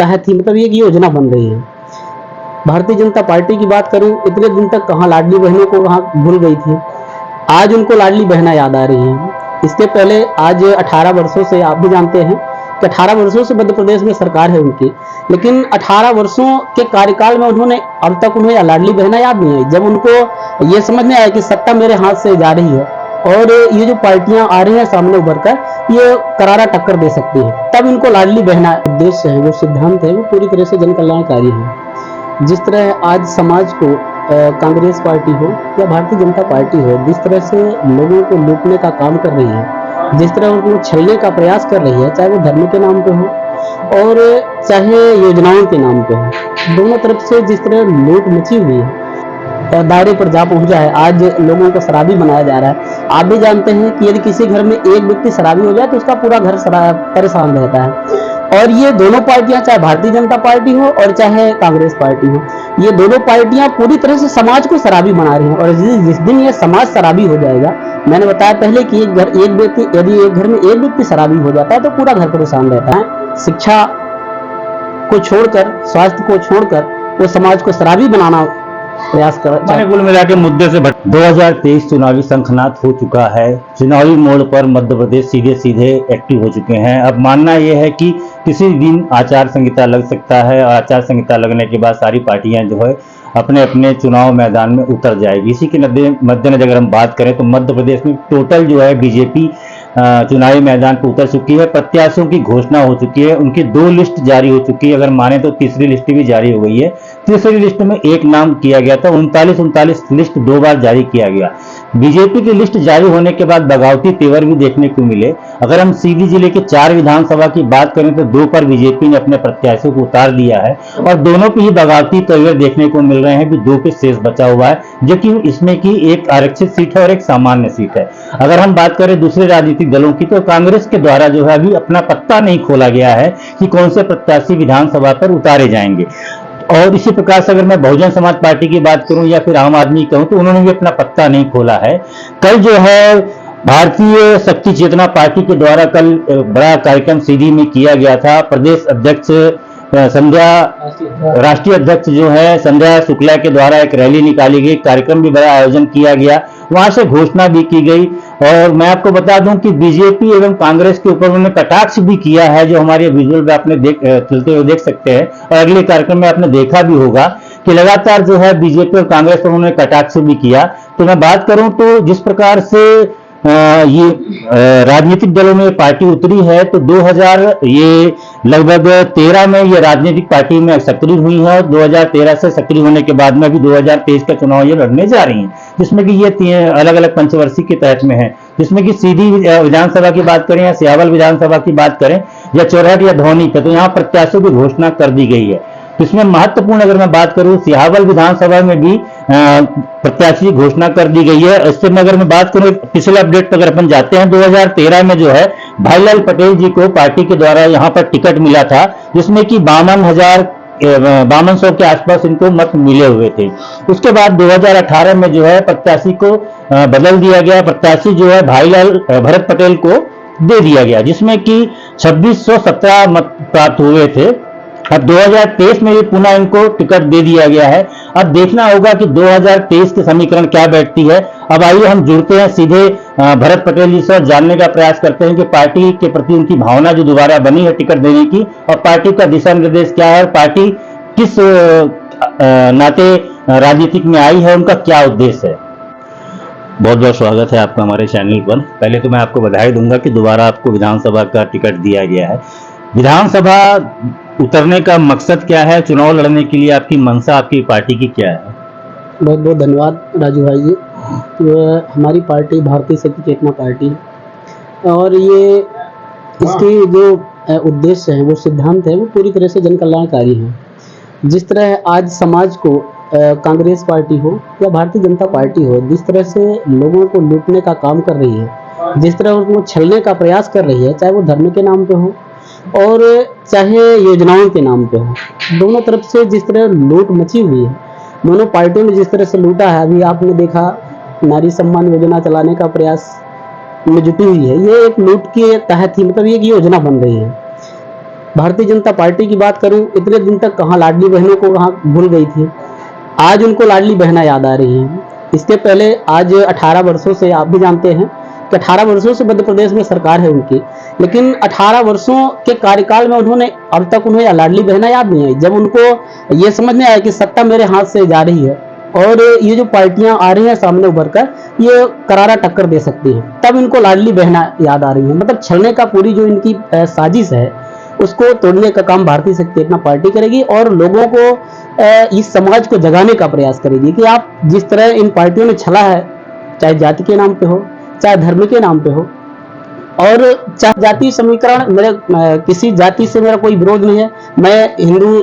तहत ही मतलब ये एक योजना बन रही है। भारतीय जनता पार्टी की बात करूं, इतने दिन तक कहाँ लाडली बहनों को वहां भूल गई थी, आज उनको लाडली बहना याद आ रही है। इसके पहले आज 18 वर्षों से आप भी जानते हैं कि 18 वर्षों से मध्य प्रदेश में सरकार है उनकी, लेकिन 18 वर्षों के कार्यकाल में उन्होंने अब तक उन्हें लाडली बहना याद नहीं आई। जब उनको ये समझ में आया कि सत्ता मेरे हाथ से जा रही है और ये जो पार्टियां आ रही हैं सामने उभर कर, ये करारा टक्कर दे सकती है, तब इनको लाडली बहना उद्देश्य है, वो सिद्धांत है, वो पूरी तरह से जन कल्याणकारी है। जिस तरह आज समाज को कांग्रेस पार्टी हो या भारतीय जनता पार्टी हो, जिस तरह से लोगों को लूटने का काम कर रही है, जिस तरह उनको छलने का प्रयास कर रही है, चाहे वो धर्म के नाम पे हो और चाहे योजनाओं के नाम पे हो, दोनों तरफ से जिस तरह लूट मची हुई है, दायरे पर जा पहुंचा है। आज लोगों को शराबी बनाया जा रहा है। आप भी जानते हैं कि यदि किसी घर में एक व्यक्ति शराबी हो जाए तो उसका पूरा घर परेशान रहता है। और ये दोनों पार्टियां, चाहे भारतीय जनता पार्टी हो और चाहे कांग्रेस पार्टी हो, ये दोनों पार्टियां पूरी तरह से समाज को शराबी बना रही हैं। और जिस दिन ये समाज शराबी हो जाएगा, मैंने बताया पहले कि यदि एक घर में एक व्यक्ति शराबी हो जाता है तो पूरा घर परेशान रहता है। शिक्षा को छोड़कर, स्वास्थ्य को छोड़कर वो समाज को शराबी बनाना प्रयास कर। कुल मिला के मुद्दे से 2023 चुनावी शंखनाद हो चुका है। चुनावी मोड़ पर मध्य प्रदेश सीधे सीधे एक्टिव हो चुके हैं। अब मानना यह है कि किसी दिन आचार संहिता लग सकता है और आचार संहिता लगने के बाद सारी पार्टियां जो है अपने अपने चुनाव मैदान में उतर जाएगी। इसी के मद्देनजर अगर हम बात करें तो मध्य प्रदेश में टोटल जो है बीजेपी चुनावी मैदान पर उतर चुकी है। प्रत्याशियों की घोषणा हो चुकी है, उनकी 2 लिस्ट जारी हो चुकी है। अगर माने तो तीसरी लिस्ट भी जारी हो गई है। तीसरी लिस्ट में एक नाम किया गया था, 39 लिस्ट 2 बार जारी किया गया। बीजेपी की लिस्ट जारी होने के बाद बगावती तेवर भी देखने को मिले। अगर हम सीधी जिले के 4 विधानसभा की बात करें तो 2 पर बीजेपी ने अपने प्रत्याशियों को उतार दिया है और दोनों पे ही बगावती तेवर देखने को मिल रहे हैं कि 2 पे शेष बचा हुआ है, जो कि इसमें की एक आरक्षित सीट है और एक सामान्य सीट है। अगर हम बात करें दूसरे राजनीतिक दलों की तो कांग्रेस के द्वारा जो है अभी अपना पत्ता नहीं खोला गया है कि कौन से प्रत्याशी विधानसभा पर उतारे जाएंगे। और इसी प्रकार से अगर मैं बहुजन समाज पार्टी की बात करूं या फिर आम आदमी कहूं तो उन्होंने भी अपना पत्ता नहीं खोला है। कल जो है भारतीय शक्ति चेतना पार्टी के द्वारा कल बड़ा कार्यक्रम सीधी में किया गया था। प्रदेश अध्यक्ष राष्ट्रीय अध्यक्ष जो है संध्या शुक्ला के द्वारा एक रैली निकाली गई, कार्यक्रम भी बड़ा आयोजन किया गया, वहां से घोषणा भी की गई। और मैं आपको बता दूं कि बीजेपी एवं कांग्रेस के ऊपर उन्होंने कटाक्ष भी किया है, जो हमारे विजुअल में आपने चलते हुए देख सकते हैं और अगले कार्यक्रम में आपने देखा भी होगा कि लगातार जो है बीजेपी और कांग्रेस पर उन्होंने कटाक्ष भी किया। तो मैं बात करूं तो जिस प्रकार से ये राजनीतिक दलों में पार्टी उतरी है तो 2013 में ये राजनीतिक पार्टी में सक्रिय हुई है और 2013 से सक्रिय होने के बाद में भी 2023 का चुनाव ये लड़ने जा रही हैं, जिसमें कि ये अलग अलग पंचवर्षीय के तहत में है, जिसमें कि सीधी विधानसभा की बात करें या सियावल विधानसभा की बात करें या चौरहट या धौनी पे, तो यहाँ प्रत्याशियों की घोषणा कर दी गई है। इसमें महत्वपूर्ण अगर मैं बात करूं सियावल विधानसभा में भी प्रत्याशी की घोषणा कर दी गई है। इससे मैं अगर मैं बात करूं पिछले अपडेट पर अगर अपन जाते हैं 2013 में जो है भाईलाल पटेल जी को पार्टी के द्वारा यहां पर टिकट मिला था, जिसमें कि 5200 के आसपास इनको मत मिले हुए थे। उसके बाद 2018 में जो है प्रत्याशी को बदल दिया गया, प्रत्याशी जो है भाईलाल भरत पटेल को दे दिया गया, जिसमें कि 2617 मत प्राप्त हुए थे। अब 2023 में भी पुनः इनको टिकट दे दिया गया है। अब देखना होगा कि 2023 के समीकरण क्या बैठती है। अब आइए हम जुड़ते हैं सीधे भरत पटेल जी से जानने का प्रयास करते हैं कि पार्टी के प्रति उनकी भावना जो दोबारा बनी है टिकट देने की और पार्टी का दिशा निर्देश क्या है और पार्टी किस नाते राजनीतिक में आई है, उनका क्या उद्देश्य है। बहुत बहुत स्वागत है आपका हमारे चैनल पर। पहले तो मैं आपको बधाई दूंगा कि दोबारा आपको विधानसभा का टिकट दिया गया है। विधानसभा उतरने का मकसद क्या है, चुनाव लड़ने के लिए आपकी मंशा आपकी पार्टी की क्या है। बहुत बहुत धन्यवाद राजू भाई जी। हमारी पार्टी भारतीय शक्ति चेतना पार्टी है और ये इसकी जो उद्देश्य है, वो सिद्धांत है, वो पूरी तरह से जन कल्याणकारी है। जिस तरह आज समाज को कांग्रेस पार्टी हो या भारतीय जनता पार्टी हो, जिस तरह से लोगों को लूटने का काम कर रही है, जिस तरह उसको छलने का प्रयास कर रही है, चाहे वो धर्म के नाम पे हो और चाहे योजनाओं के नाम पे हो, दोनों तरफ से जिस तरह लूट मची हुई है, दोनों पार्टियों ने जिस तरह से लूटा है। अभी आपने देखा नारी सम्मान योजना चलाने का प्रयास में जुटी हुई है, ये एक लूट के तहत ही मतलब ये एक योजना बन रही है। भारतीय जनता पार्टी की बात करूं, इतने दिन तक कहाँ लाडली बहनों को कहाँ भूल गई थी, आज उनको लाडली बहना याद आ रही है। इसके पहले आज 18 वर्षों से, आप भी जानते हैं कि 18 वर्षों से मध्य प्रदेश में सरकार है उनकी, लेकिन 18 वर्षों के कार्यकाल में उन्होंने अब तक उन्हें लाडली बहना याद नहीं आई। जब उनको ये समझ में आया कि सत्ता मेरे हाथ से जा रही है और ये जो पार्टियां आ रही हैं सामने उभर कर, ये करारा टक्कर दे सकती है, तब इनको लाडली बहना याद आ रही है। मतलब छलने का पूरी जो इनकी साजिश है उसको तोड़ने का काम भारतीय शक्ति चेतना पार्टी करेगी और लोगों को इस समाज को जगाने का प्रयास करेगी कि आप जिस तरह इन पार्टियों ने छला है, चाहे जाति के नाम पे हो, चाहे धर्म के नाम पे हो, और चाहे जाति समीकरण, मेरे किसी जाति से मेरा कोई विरोध नहीं है, मैं हिंदू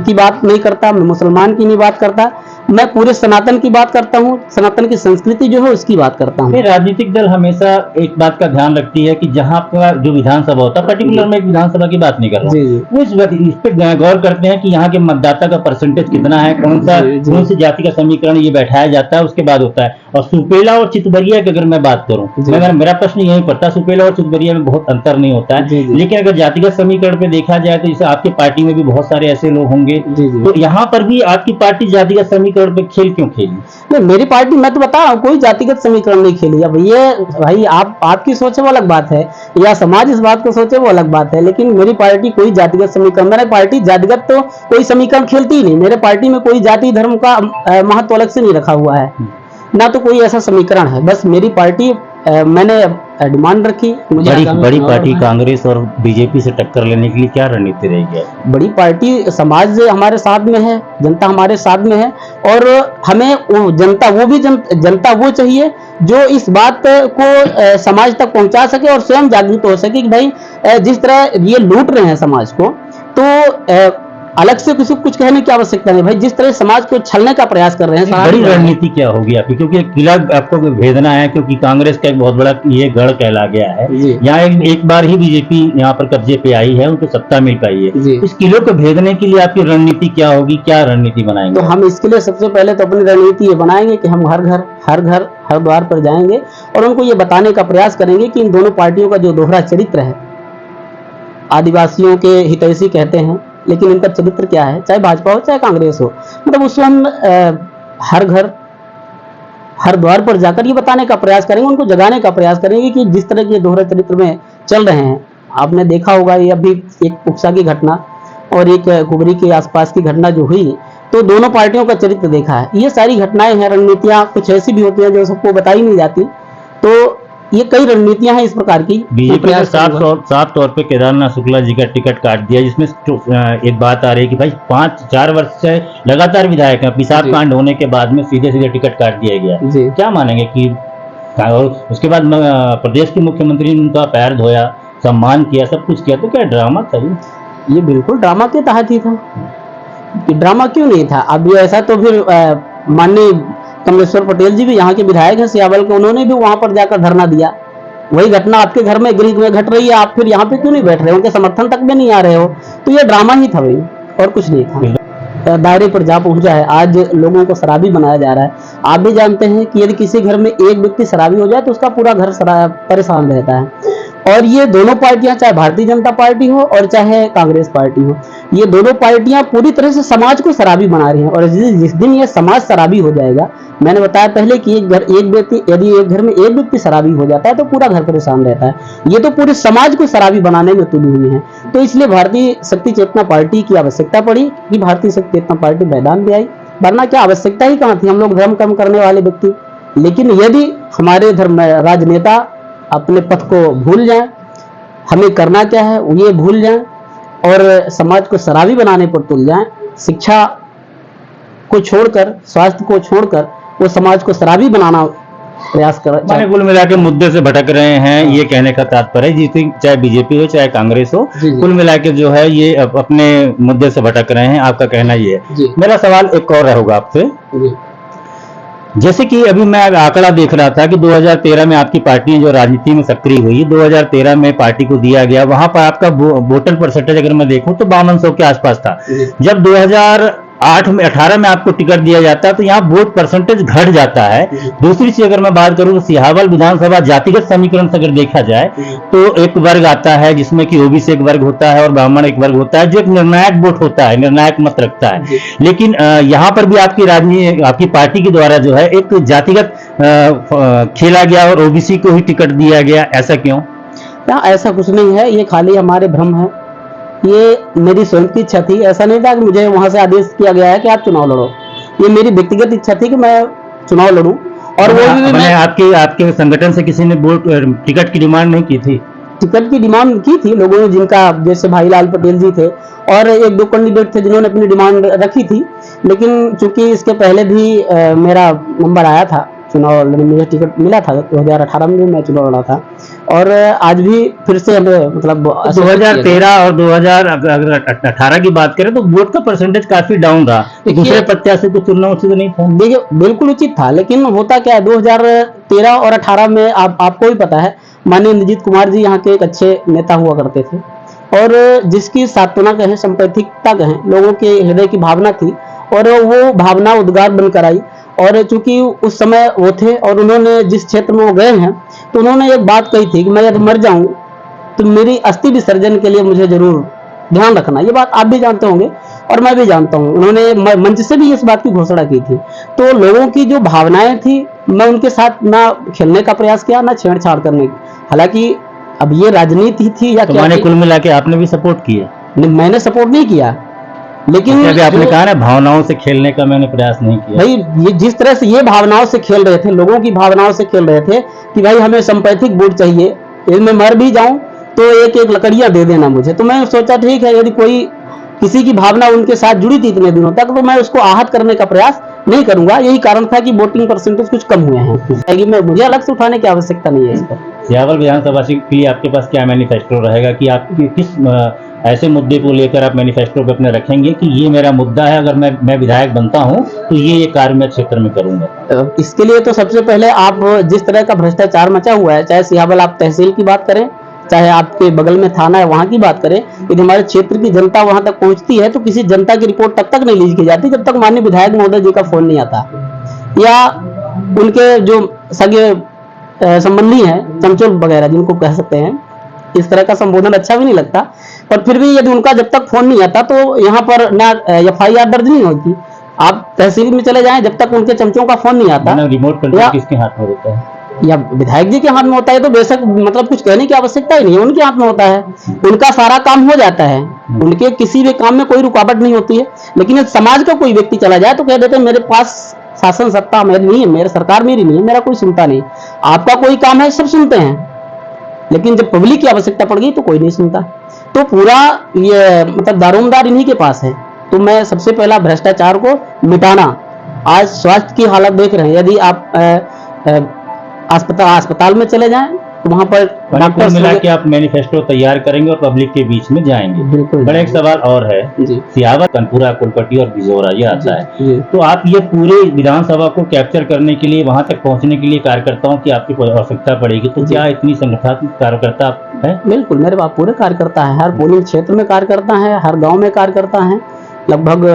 की बात नहीं करता, मैं मुसलमान की नहीं बात करता, मैं पूरे सनातन की बात करता हूँ, सनातन की संस्कृति जो है उसकी बात करता हूँ। राजनीतिक दल हमेशा एक बात का ध्यान रखती है कि जहाँ का जो विधानसभा होता है, पर्टिकुलर में एक विधानसभा की बात नहीं कर रहा हूँ, वो इस पे गौर करते हैं कि यहाँ के मतदाता का परसेंटेज कितना है, कौन सी जाति का समीकरण ये बैठाया जाता है, उसके बाद होता है। और सुपेला और चितबरिया की अगर मैं बात करूँ, मेरा प्रश्न यही पड़ता है, सुपेला और चितबरिया में बहुत अंतर नहीं होता है, लेकिन अगर जातिगत समीकरण पे देखा जाए तो जैसे आपकी पार्टी में भी बहुत सारे ऐसे लोग होंगे, तो यहाँ पर भी आपकी पार्टी जातिगत समीकरण पे खेल क्यों खेली? नहीं, मेरी पार्टी, मैं तो बता रहा हूँ, कोई जातिगत समीकरण नहीं खेली। अब ये भाई आपकी सोचे वो अलग बात है, या समाज इस बात को सोचे वो अलग बात है, लेकिन मेरी पार्टी कोई जातिगत समीकरण, मेरी पार्टी जातिगत तो कोई समीकरण खेलती ही नहीं। मेरे पार्टी में कोई जाति धर्म का महत्व अलग से नहीं रखा हुआ है, ना तो कोई ऐसा समीकरण है। बस मेरी पार्टी, मैंने डिमांड रखी, बड़ी पार्टी कांग्रेस और बीजेपी से टक्कर लेने के लिए क्या रणनीति रहेगी? बड़ी पार्टी, समाज हमारे साथ में है, जनता हमारे साथ में है, और हमें जनता वो चाहिए जो इस बात को समाज तक पहुंचा सके और स्वयं जागरूक हो सके कि भाई जिस तरह ये लूट रहे हैं समाज को, तो अलग से किसी कुछ कहने की आवश्यकता नहीं। भाई जिस तरह समाज को छलने का प्रयास कर रहे हैं, बड़ी रणनीति क्या होगी आपकी? क्योंकि किला आपको भेदना है, क्योंकि कांग्रेस का एक बहुत बड़ा ये गढ़ कहला गया है, यहाँ एक बार ही बीजेपी यहाँ पर कब्जे पे आई है, उनको सत्ता मिल पाई है। इस किले को भेदने के लिए आपकी रणनीति क्या होगी, क्या रणनीति बनाएंगे? तो हम इसके लिए सबसे पहले तो अपनी रणनीति ये बनाएंगे कि हम हर घर हर द्वार पर जाएंगे और उनको ये बताने का प्रयास करेंगे कि इन दोनों पार्टियों का जो दोहरा चरित्र है, आदिवासियों के हितैषी कहते हैं, लेकिन इनका चरित्र क्या है, चाहे भाजपा हो चाहे कांग्रेस हो, मतलब उसको हम हर घर हर द्वार पर जाकर ये बताने का प्रयास करेंगे, उनको जगाने का प्रयास करेंगे कि जिस तरह के दोहरे चरित्र में चल रहे हैं। आपने देखा होगा, ये अभी एक पुक्सा की घटना और एक कुबरी के आसपास की घटना जो हुई, तो दोनों पार्टियों का चरित्र देखा है। ये सारी घटनाएं हैं, रणनीतियां कुछ ऐसी भी होती हैं जो सबको बताई नहीं जाती, तो ये कई रणनीतियां हैं इस प्रकार की। बीजेपी ने साफ तौर पे केदारनाथ शुक्ला जी का टिकट काट दिया, जिसमें एक बात आ रही है कि भाई 5-4 वर्ष से लगातार विधायक हैं, पिसाब कांड होने के बाद में सीधे टिकट काट दिया गया। क्या मानेंगे कि उसके बाद प्रदेश के मुख्यमंत्री ने उनका पैर धोया, सम्मान किया, सब कुछ किया, तो क्या ड्रामा था ये? बिल्कुल ड्रामा के तहत ही था। ड्रामा क्यों नहीं था? अब ऐसा तो फिर माननीय कमलेश्वर पटेल जी भी यहाँ के विधायक हैं सियावल के, उन्होंने भी वहां पर जाकर धरना दिया। वही घटना आपके घर में गृह में घट रही है, आप फिर यहाँ पे क्यों नहीं बैठ रहे हो, उनके समर्थन तक में नहीं आ रहे हो? तो ये ड्रामा ही था भाई, और कुछ नहीं था। दायरे पर जा पहुंचा है, आज लोगों को शराबी बनाया जा रहा है। आप भी जानते हैं कि यदि किसी घर में एक व्यक्ति शराबी हो जाए तो उसका पूरा घर परेशान रहता है। और ये दोनों पार्टियां, चाहे भारतीय जनता पार्टी हो और चाहे कांग्रेस पार्टी हो, ये दोनों पार्टियां पूरी तरह से समाज को शराबी बना रही हैं। और जिस दिन ये समाज शराबी हो जाएगा, मैंने बताया पहले कि यदि एक घर में एक व्यक्ति शराबी हो जाता है तो पूरा घर परेशान रहता है। ये तो पूरे समाज को शराबी बनाने में तुली हुई है। तो इसलिए भारतीय शक्ति चेतना पार्टी की आवश्यकता पड़ी कि भारतीय शक्ति चेतना पार्टी मैदान में आई, वरना क्या आवश्यकता ही कहाँ थी, हम लोग धर्म कर्म करने वाले व्यक्ति। लेकिन यदि हमारे धर्म राजनेता अपने पथ को भूल जाएं, हमें करना क्या है ये भूल जाएं और समाज को शराबी बनाने पर तुल जाएं, शिक्षा को छोड़कर, स्वास्थ्य को छोड़कर वो समाज को शराबी बनाना प्रयास कर, कुल मिला के मुद्दे से भटक रहे हैं, ये कहने का तात्पर्य है। जिससे चाहे बीजेपी हो चाहे कांग्रेस हो, कुल मिला के जो है ये अपने मुद्दे से भटक रहे हैं, आपका कहना ये है। मेरा सवाल एक और होगा आपसे, जैसे कि अभी मैं आंकड़ा देख रहा था कि 2013 में आपकी पार्टी जो राजनीति में सक्रिय हुई, 2013 में पार्टी को दिया गया, वहां पर आपका वोटर परसेंटेज अगर मैं देखूं तो 5200 के आसपास था। जब 8 में 18 में आपको टिकट दिया जाता है तो यहाँ वोट परसेंटेज घट जाता है। दूसरी चीज अगर मैं बात करूं तो सिहावल विधानसभा जातिगत समीकरण से अगर देखा जाए तो एक वर्ग आता है जिसमें कि ओबीसी एक वर्ग होता है और ब्राह्मण एक वर्ग होता है, जो एक निर्णायक वोट होता है, निर्णायक मत रखता है। लेकिन यहाँ पर भी आपकी राजनीति, आपकी पार्टी के द्वारा जो है एक जातिगत खेला गया और ओबीसी को ही टिकट दिया गया, ऐसा क्यों? ऐसा कुछ नहीं है, ये खाली हमारे भ्रम है। ये मेरी स्वयं की इच्छा थी, ऐसा नहीं था कि मुझे वहां से आदेश किया गया है कि आप चुनाव लड़ो। ये मेरी व्यक्तिगत इच्छा थी कि मैं चुनाव लड़ूं, और वो भी मैं आपके संगठन से किसी ने वोट टिकट की डिमांड नहीं की थी? टिकट की डिमांड की थी लोगों ने, जिनका जैसे भाई लाल पटेल जी थे और एक दो कैंडिडेट थे जिन्होंने अपनी डिमांड रखी थी। लेकिन चूंकि इसके पहले भी मेरा नंबर आया था चुनाव लड़ने, मुझे टिकट मिला था 2018 में मैं चुनाव लड़ा था, और आज भी फिर से हमें मतलब 2013 और 2018 की बात करें तो वोट का परसेंटेज काफी डाउन रहा, दूसरे प्रत्याशी को चुनना उचित नहीं था। देखिए बिल्कुल उचित था, लेकिन होता क्या है 2013 और 18 में आपको भी पता है माननीय इंद्रजीत कुमार जी यहाँ के एक अच्छे नेता हुआ करते थे, और जिसकी सांत्वना कहें, संपैथिकता कहें, लोगों के हृदय की भावना थी, और वो भावना उद्गार बनकर आई। और चूंकि उस समय वो थे और उन्होंने जिस क्षेत्र में वो गए हैं तो उन्होंने एक बात कही थी कि मैं यदि मर जाऊं तो मेरी अस्थि विसर्जन के लिए मुझे जरूर ध्यान रखना। ये बात आप भी जानते होंगे और मैं भी जानता हूं, उन्होंने मंच से भी इस बात की घोषणा की थी। तो लोगों की जो भावनाएं थी, मैं उनके साथ ना खेलने का प्रयास किया ना छेड़छाड़ करने की। हालांकि अब ये राजनीति थी या क्या, कुल मिला के आपने भी सपोर्ट किया? मैंने सपोर्ट नहीं किया, लेकिन आपने कहा ना भावनाओं से खेलने का मैंने प्रयास नहीं किया। भाई ये जिस तरह से ये भावनाओं से खेल रहे थे, लोगों की भावनाओं से खेल रहे थे कि भाई हमें संपैथिक वोट चाहिए, यदि मैं मर भी जाऊं तो एक एक लकड़ियां दे देना मुझे। तो मैं सोचा ठीक है, यदि कोई किसी की भावना उनके साथ जुड़ी थी इतने दिनों तक, तो मैं उसको आहत करने का प्रयास नहीं करूंगा। यही कारण था कि वोटिंग परसेंटेज कुछ कम हुए हैं। मुझे अलग से उठाने की आवश्यकता नहीं है इस पर। सिहावल विधानसभा के लिए आपके पास क्या मैनिफेस्टो रहेगा कि आप किस ऐसे मुद्दे को लेकर आप मैनिफेस्टो पे अपने रखेंगे कि ये मेरा मुद्दा है, अगर मैं विधायक बनता हूं तो ये कार्य मैं क्षेत्र में करूंगा? इसके लिए तो सबसे पहले आप जिस तरह का भ्रष्टाचार मचा हुआ है, चाहे सिहावल आप तहसील की बात करें, चाहे आपके बगल में थाना है वहां की बात करें, यदि हमारे क्षेत्र की जनता वहां तक पहुंचती है तो किसी जनता की रिपोर्ट तक नहीं ली जाती जब तक माननीय विधायक महोदय जी का फोन नहीं आता, या उनके जो सगे संबंधी हैं, चमचोल वगैरह जिनको कह सकते हैं, इस तरह का संबोधन अच्छा भी नहीं लगता, पर फिर भी यदि उनका जब तक फोन नहीं आता तो यहाँ पर ना FIR दर्ज नहीं होती। आप तहसील में चले जाएं, जब तक उनके चमचों का फोन नहीं आता, रिमोट कंट्रोल किसके हाथ में होता है? या विधायक जी के हाथ में होता है, तो बेशक मतलब कुछ कहने की आवश्यकता ही नहीं है, उनके हाथ में होता है, उनका सारा काम हो जाता है, उनके किसी भी काम में कोई रुकावट नहीं होती है। लेकिन समाज का कोई व्यक्ति चला जाए तो कह देते हैं मेरे पास शासन सत्ता मेरी नहीं है, मेरी सरकार मेरी नहीं है, मेरा कोई सुनता नहीं। आपका कोई काम है सब सुनते हैं, लेकिन जब पब्लिक की आवश्यकता पड़ गई तो कोई नहीं सुनता। तो पूरा ये मतलब दारोमदार इन्हीं के पास है। तो मैं सबसे पहला भ्रष्टाचार को मिटाना। आज स्वास्थ्य की हालत देख रहे हैं, यदि आप अस्पताल में चले जाएं तो वहां पर डॉक्टर मिला के आप मैनिफेस्टो तैयार करेंगे और पब्लिक के बीच में जाएंगे। बिल्कुल। बड़ा एक सवाल और है, सिहावल, कनपुरा, कुलपट्टी और बिजोरा ये आता है, तो आप ये पूरे विधानसभा को कैप्चर करने के लिए, वहां तक पहुंचने के लिए कार्यकर्ताओं की आपकी आवश्यकता पड़ेगी, तो क्या इतनी संगठनात्मक कार्यकर्ता है? बिल्कुल, मेरे पास पूरे कार्यकर्ता है, हर पोलिंग क्षेत्र में कार्यकर्ता है, हर गाँव में कार्यकर्ता है, लगभग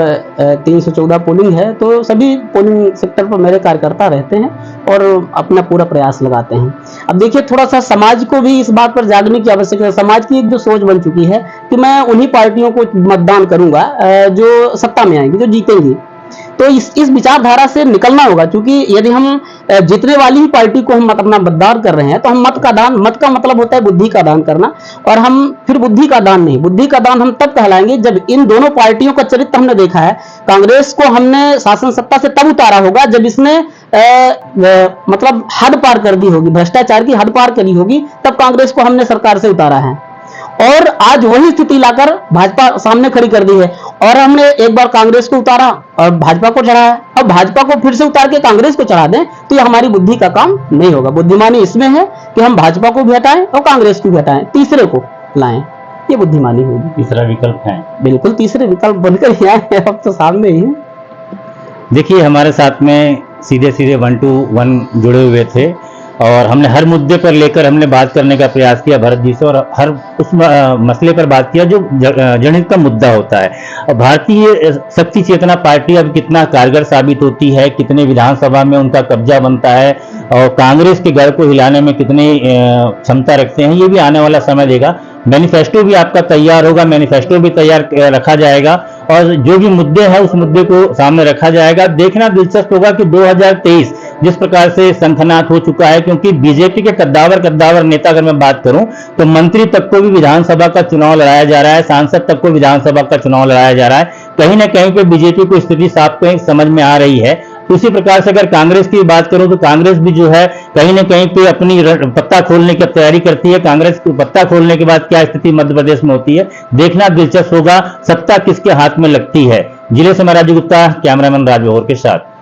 314 पोलिंग है, तो सभी पोलिंग सेक्टर पर मेरे कार्यकर्ता रहते हैं और अपना पूरा प्रयास लगाते हैं। अब देखिए, थोड़ा सा समाज को भी इस बात पर जागने की आवश्यकता है। समाज की एक जो सोच बन चुकी है कि मैं उन्हीं पार्टियों को मतदान करूंगा जो सत्ता में आएंगी, जो जीतेंगी। तो इस विचारधारा से निकलना होगा, क्योंकि यदि हम जीतने वाली ही पार्टी को हम अपना मतदान कर रहे हैं तो हम मत का मतलब होता है बुद्धि का दान करना, और हम फिर बुद्धि का दान नहीं, बुद्धि का दान हम तब कहलाएंगे जब इन दोनों पार्टियों का चरित्र हमने देखा है। कांग्रेस को हमने शासन सत्ता से तब उतारा होगा जब इसने मतलब हद पार कर दी होगी, भ्रष्टाचार की हद पार करी होगी, तब कांग्रेस को हमने सरकार से उतारा है। और आज वही स्थिति लाकर भाजपा सामने खड़ी कर दी है, और हमने एक बार कांग्रेस को उतारा और भाजपा को चढ़ाया, अब भाजपा को फिर से उतार के कांग्रेस को चढ़ा दें तो ये हमारी बुद्धि का काम नहीं होगा। बुद्धिमानी इसमें है कि हम भाजपा को भी हटाएं और कांग्रेस को भी हटाएं, तीसरे को लाएं, ये बुद्धिमानी होगी। तीसरा विकल्प है, बिल्कुल तीसरे विकल्प बनकर ही आए हैं, अब तो सामने ही है। देखिए, हमारे साथ में सीधे 1 to 1 जुड़े हुए थे, और हमने हर मुद्दे पर लेकर हमने बात करने का प्रयास किया भरत जी से, और हर उस मसले पर बात किया जो जनहित का मुद्दा होता है। और भारतीय शक्ति चेतना पार्टी अब कितना कारगर साबित होती है, कितने विधानसभा में उनका कब्जा बनता है और कांग्रेस के गढ़ को हिलाने में कितनी क्षमता रखते हैं, ये भी आने वाला समय देगा। मैनिफेस्टो भी आपका तैयार होगा, मैनिफेस्टो भी तैयार रखा जाएगा और जो भी मुद्दे हैं उस मुद्दे को सामने रखा जाएगा। देखना दिलचस्प होगा कि 2023 जिस प्रकार से संखनात हो चुका है, क्योंकि बीजेपी के कद्दावर नेता अगर मैं बात करूं तो मंत्री तक को भी विधानसभा का चुनाव लड़ाया जा रहा है, सांसद तक को विधानसभा का चुनाव लड़ाया जा रहा है। कहीं ना कहीं पे बीजेपी को स्थिति साफ समझ में आ रही है। उसी प्रकार से अगर कांग्रेस की बात करूं तो कांग्रेस भी जो है कहीं ना कहीं पे अपनी पत्ता खोलने की तैयारी करती है। कांग्रेस को पत्ता खोलने के बाद क्या स्थिति मध्य प्रदेश में होती है, देखना दिलचस्प होगा। सत्ता किसके हाथ में लगती है। जिले से मैं राजू गुप्ता, कैमरामैन राज बहोर के साथ।